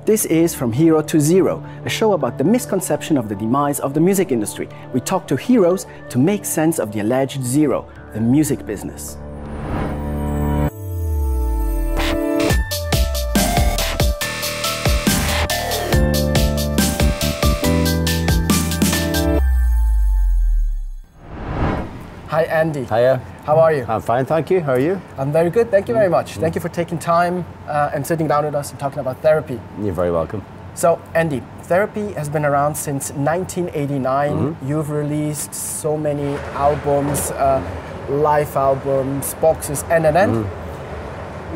This is From Hero to Zero, a show about the misconception of the demise of the music industry. We talk to heroes to make sense of the alleged zero, the music business. Hi Andy. Hiya. How are you? I'm fine, thank you. How are you? I'm very good, thank you very much. Thank you for taking time and sitting down with us and talking about therapy. You're very welcome. So Andy, therapy has been around since 1989. You've released so many albums, live albums, boxes, and.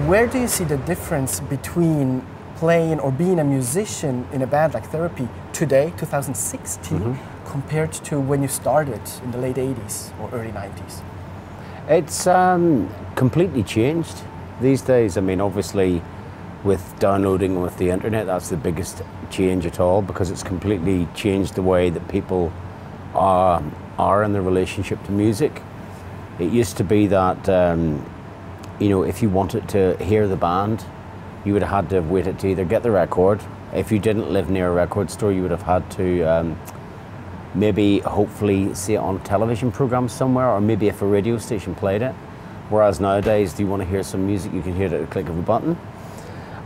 Where do you see the difference between playing or being a musician in a band like Therapy today, 2016, compared to when you started in the late 80s or early 90s? It's completely changed these days. I mean, obviously, with downloading and with the internet, that's the biggest change at all, because it's completely changed the way that people are in their relationship to music. It used to be that, you know, if you wanted to hear the band, you would have had to have waited to either get the record. If you didn't live near a record store, you would have had to maybe hopefully see it on a television program somewhere, or maybe if a radio station played it. Whereas nowadays, do you want to hear some music, you can hear it at the click of a button.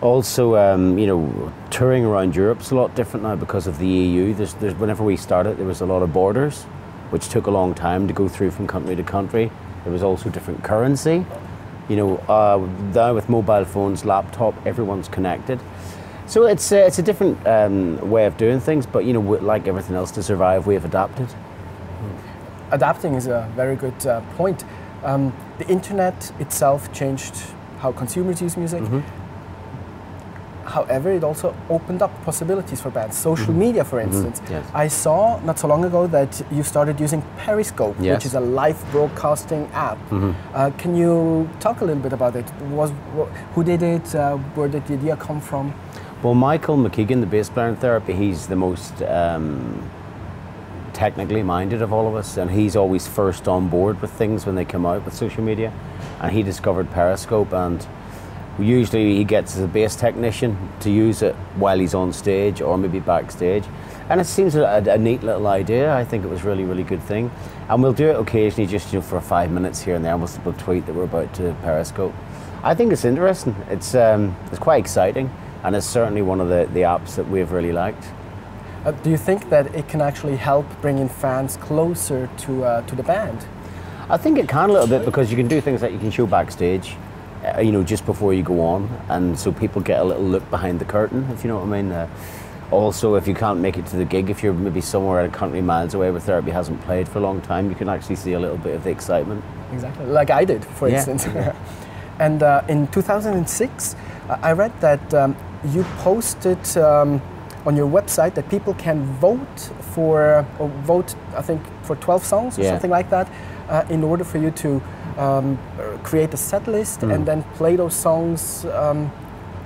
Also, you know, touring around Europe's a lot different now because of the EU. Whenever we started, there was a lot of borders, which took a long time to go through from country to country. There was also different currency. You know, now with mobile phones, laptop, everyone's connected. So it's a different way of doing things, but you know, like everything else, to survive, we have adapted. Adapting is a very good point. The internet itself changed how consumers use music. However, it also opened up possibilities for bands. Social media, for instance. Yes. I saw not so long ago that you started using Periscope, which is a live broadcasting app. Can you talk a little bit about it? Who did it? Where did the idea come from? Well, Michael McKeegan, the bass player in Therapy, he's the most technically minded of all of us, and he's always first on board with things when they come out with social media. And he discovered Periscope, and usually he gets a bass technician to use it while he's on stage or maybe backstage. And it seems a neat little idea. I think it was really, really good thing. And we'll do it occasionally, just, you know, for 5 minutes here and there. We'll tweet that we're about to Periscope. I think it's interesting. It's quite exciting, and it's certainly one of the apps that we've really liked. Do you think that it can actually help bringing fans closer to the band? I think it can a little bit, because you can do things like you can show backstage, you know, just before you go on, and so people get a little look behind the curtain, if you know what I mean. Also, if you can't make it to the gig, if you're maybe somewhere a country miles away where Therapy hasn't played for a long time, you can actually see a little bit of the excitement. Exactly, like I did, for instance. And in 2006, I read that you posted on your website that people can vote, I think, for 12 songs or something like that, in order for you to create a set list and then play those songs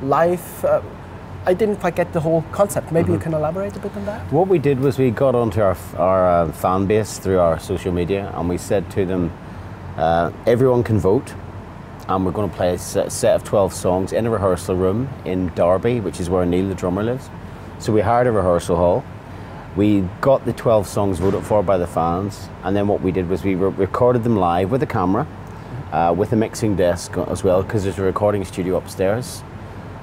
live. I didn't quite get the whole concept. Maybe you can elaborate a bit on that? What we did was we got onto our fan base through our social media, and we said to them, everyone can vote, and we're going to play a set of 12 songs in a rehearsal room in Derby, which is where Neil, the drummer, lives. So we hired a rehearsal hall. We got the 12 songs voted for by the fans, and then what we did was we recorded them live with a camera, with a mixing desk as well, because there's a recording studio upstairs.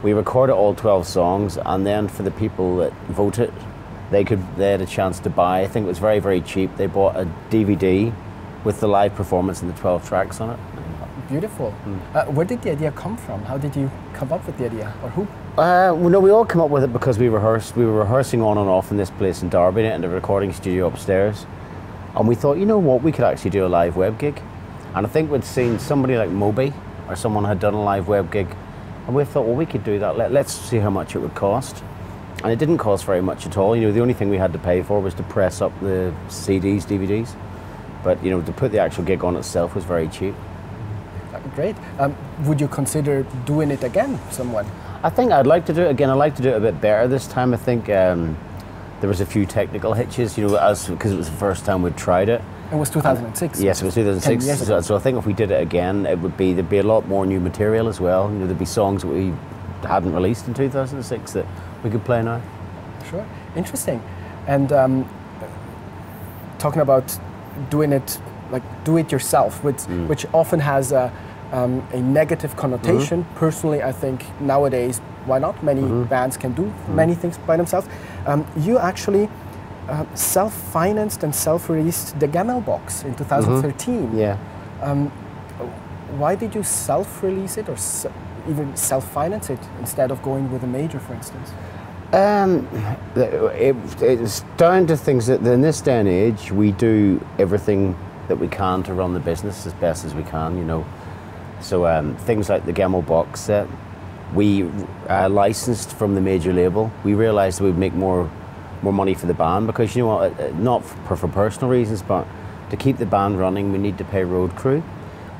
We recorded all 12 songs, and then for the people that voted, they had a chance to buy, I think it was very, very cheap, they bought a DVD with the live performance and the 12 tracks on it. Beautiful. Where did the idea come from? How did you come up with the idea, or who? Well, no, we all came up with it because we rehearsed. We were rehearsing on and off in this place in Derby, in the recording studio upstairs, and we thought, you know what, we could actually do a live web gig. And I think we'd seen somebody like Moby or someone had done a live web gig, and we thought, well, we could do that. Let's see how much it would cost. And it didn't cost very much at all. You know, the only thing we had to pay for was to press up the CDs, DVDs. But you know, to put the actual gig on itself was very cheap. Great. Would you consider doing it again, someone? I think I'd like to do it again. I'd like to do it a bit better this time. I think there was a few technical hitches, you know, because it was the first time we'd tried it. It was 2006. Yes, it was 2006. So I think if we did it again, there'd be a lot more new material as well. You know, there'd be songs that we hadn't released in 2006 that we could play now. Sure, interesting. And talking about doing it, like do it yourself, which often has a negative connotation. Personally, I think nowadays, why not? Many bands can do many things by themselves. You actually self-financed and self-released the Gamel box in 2013. Yeah. Why did you self-release it or even self-finance it instead of going with a major, for instance? It's down to things that in this day and age, we do everything that we can to run the business as best as we can, you know. So things like the Gamel box set, we licensed from the major label. We realized we'd make more money for the band because, you know what, not for personal reasons, but to keep the band running, we need to pay road crew.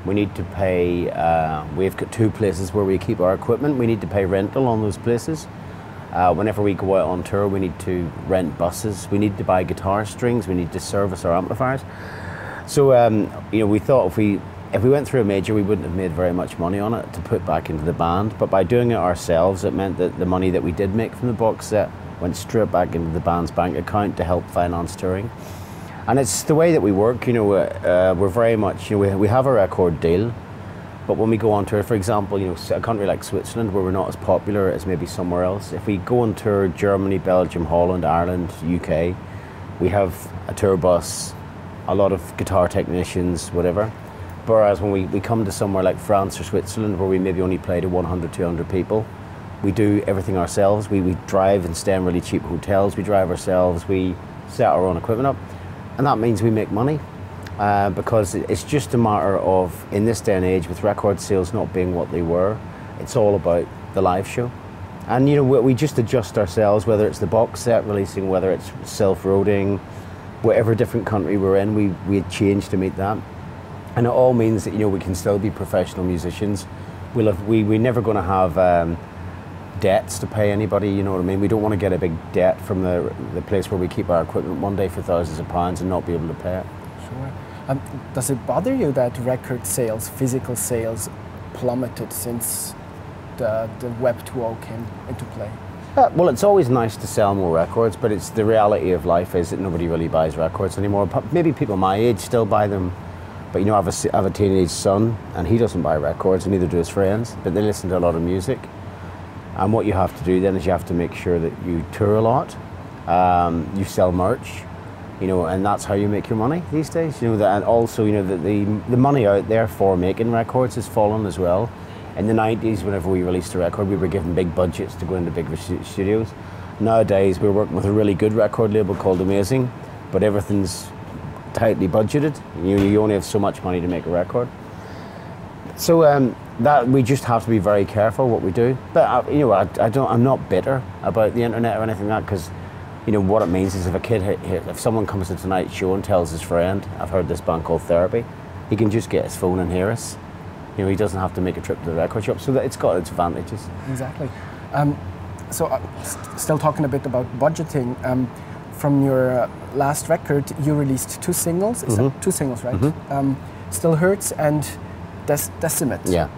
We need to pay, we've got 2 places where we keep our equipment. We need to pay rental on those places. Whenever we go out on tour, we need to rent buses. We need to buy guitar strings. We need to service our amplifiers. So, you know, we thought if we went through a major, we wouldn't have made very much money on it to put back into the band. But by doing it ourselves, it meant that the money that we did make from the box set went straight back into the band's bank account to help finance touring. And it's the way that we work, you know, we're very much, you know, we have a record deal, but when we go on tour, for example, you know, a country like Switzerland where we're not as popular as maybe somewhere else, if we go on tour Germany, Belgium, Holland, Ireland, UK, we have a tour bus, a lot of guitar technicians, whatever. Whereas when we come to somewhere like France or Switzerland where we maybe only play to 100, 200 people, we do everything ourselves. We drive and stay in really cheap hotels, we drive ourselves, we set our own equipment up. And that means we make money because it's just a matter of, in this day and age, with record sales not being what they were, it's all about the live show. And you know, we just adjust ourselves, whether it's the box set releasing, whether it's self-roading, whatever different country we're in, we change to meet that. And it all means that, you know, we can still be professional musicians. We're never going to have debts to pay anybody, you know what I mean? We don't want to get a big debt from the place where we keep our equipment one day for thousands of pounds and not be able to pay it. Sure. Does it bother you that record sales, physical sales, plummeted since the Web 2.0 came into play? Well, it's always nice to sell more records, but it's the reality of life is that nobody really buys records anymore. Maybe people my age still buy them, but you know, I have a teenage son and he doesn't buy records, and neither do his friends, but they listen to a lot of music. And what you have to do then is you have to make sure that you tour a lot, you sell merch, you know, and that's how you make your money these days. You know, and also, you know, that the money out there for making records has fallen as well. In the 90s, whenever we released a record, we were given big budgets to go into big studios. Nowadays, we're working with a really good record label called Amazing, but everything's tightly budgeted. You only have so much money to make a record. So that we just have to be very careful what we do. But you know, I'm not bitter about the internet or anything like that, because you know what it means is if someone comes to tonight's show and tells his friend, I've heard this band called Therapy, he can just get his phone and hear us. You know, he doesn't have to make a trip to the record shop, so that it's got its advantages. Exactly. So still talking a bit about budgeting. From your last record, you released 2 singles. Is that 2 singles, right? Still Hurts and Decimate. Yeah.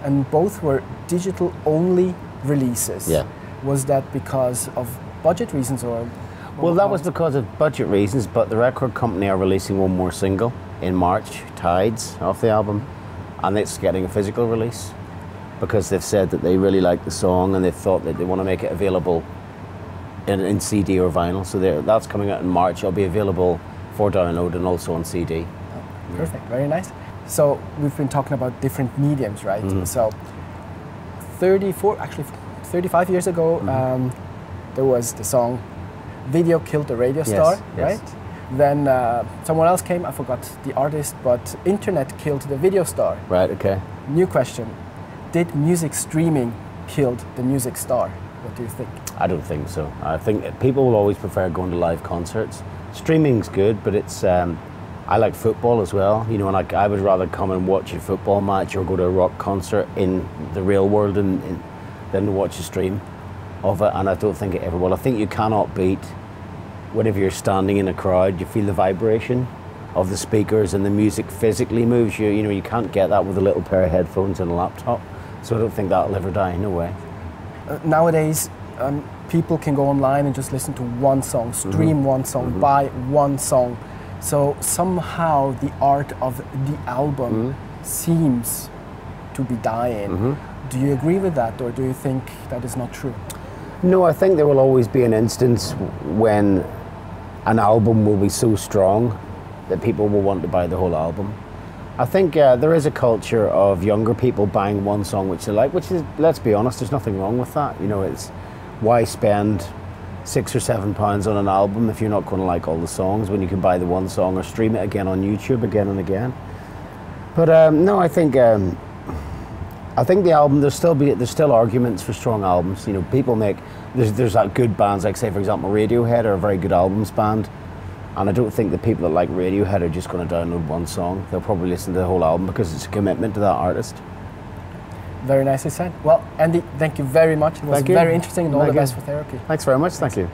And both were digital-only releases. Yeah. Was that because of budget reasons or? Well, that was because of budget reasons, but the record company are releasing one more single in March, Tides, off the album, and it's getting a physical release because they've said that they really like the song and they've thought that they want to make it available in CD or vinyl. So that's coming out in March. It'll be available for download and also on CD. Oh, perfect, very nice. So we've been talking about different mediums, right? So 35 years ago, there was the song Video Killed the Radio Star, right? Then someone else came, I forgot the artist, but Internet killed the video star. Right, okay. New question, did music streaming kill the music star? What do you think? I don't think so. I think people will always prefer going to live concerts. Streaming's good, but it's I like football as well, you know, and I would rather come and watch a football match or go to a rock concert in the real world than watch a stream of it, and I don't think it ever will. I think you cannot beat whenever you're standing in a crowd, you feel the vibration of the speakers and the music physically moves you. You know, you can't get that with a little pair of headphones and a laptop, so I don't think that'll ever die, no way. Nowadays, people can go online and just listen to one song, stream one song, buy one song. So somehow the art of the album seems to be dying. Do you agree with that, or do you think that is not true? No, I think there will always be an instance when an album will be so strong that people will want to buy the whole album. I think there is a culture of younger people buying one song which they like, which is, let's be honest, there's nothing wrong with that. You know, it's why spend £6 or £7 on an album if you're not going to like all the songs when you can buy the one song or stream it again on YouTube again and again. But no, I think the album, there's still arguments for strong albums. You know, people make, there's like good bands, like say for example Radiohead are a very good albums band, and I don't think the people that like Radiohead are just going to download one song. They'll probably listen to the whole album because it's a commitment to that artist. Very nicely said. Well, Andy, thank you very much. It was very interesting, and all the best for therapy. Thanks very much. Thank you.